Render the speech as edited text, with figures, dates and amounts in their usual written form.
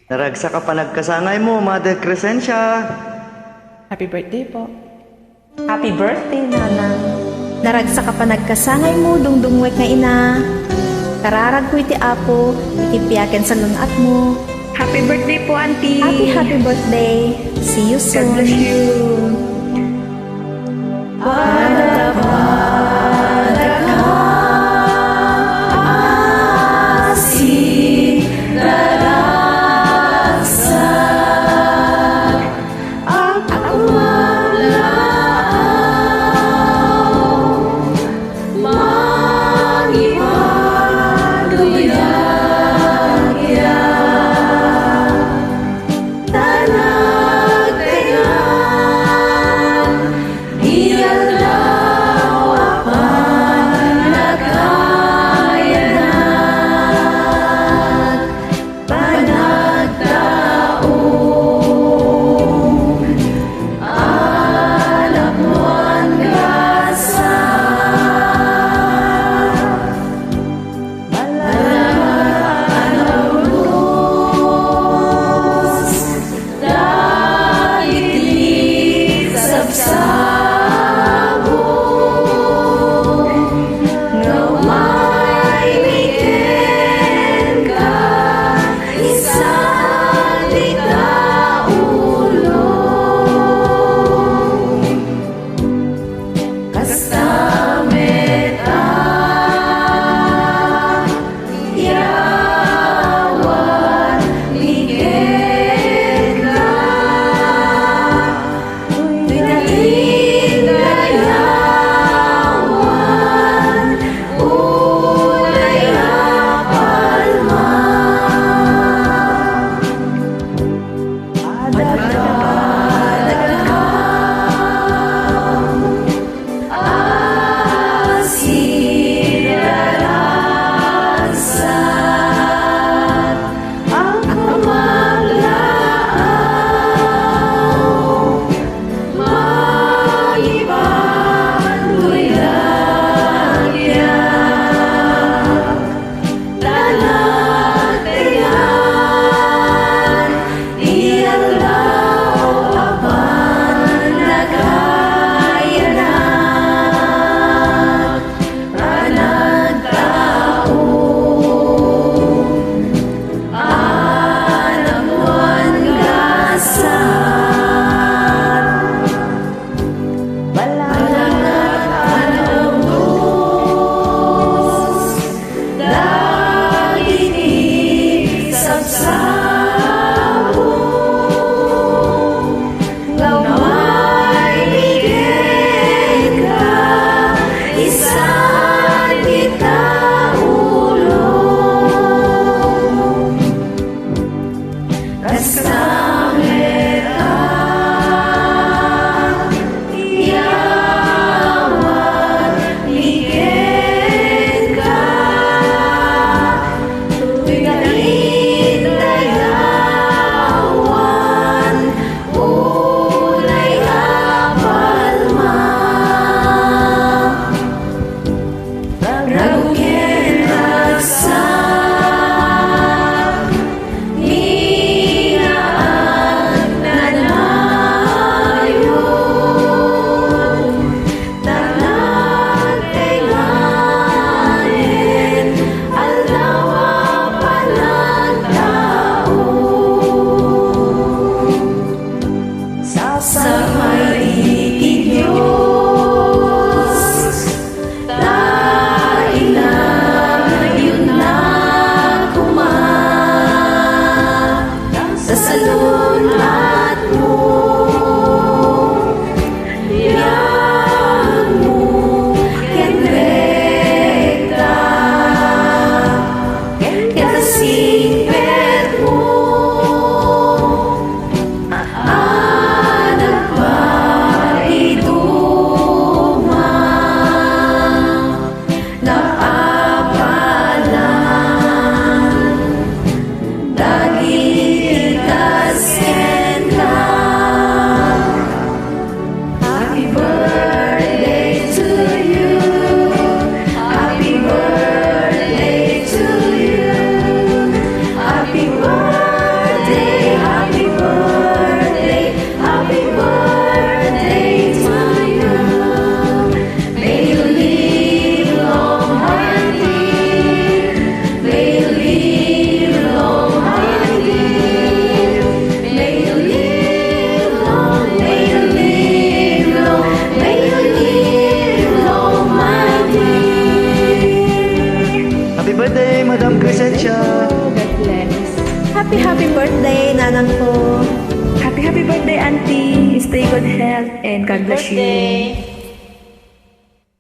Naragsa ka pa nagkasangay mo, Mother Crescencia. Happy birthday po. Happy birthday, Nanang. Naragsa ka pa nagkasangay mo, dungdungwek nga ina. Kararag ko iti apo, iti piyaken sa lunat mo. Happy birthday po, Auntie. Happy birthday. See you soon. God bless you. Tanag kayan, iyala Happy birthday, nanang ko. Happy birthday, Auntie. Stay good health and God bless you. Birthday!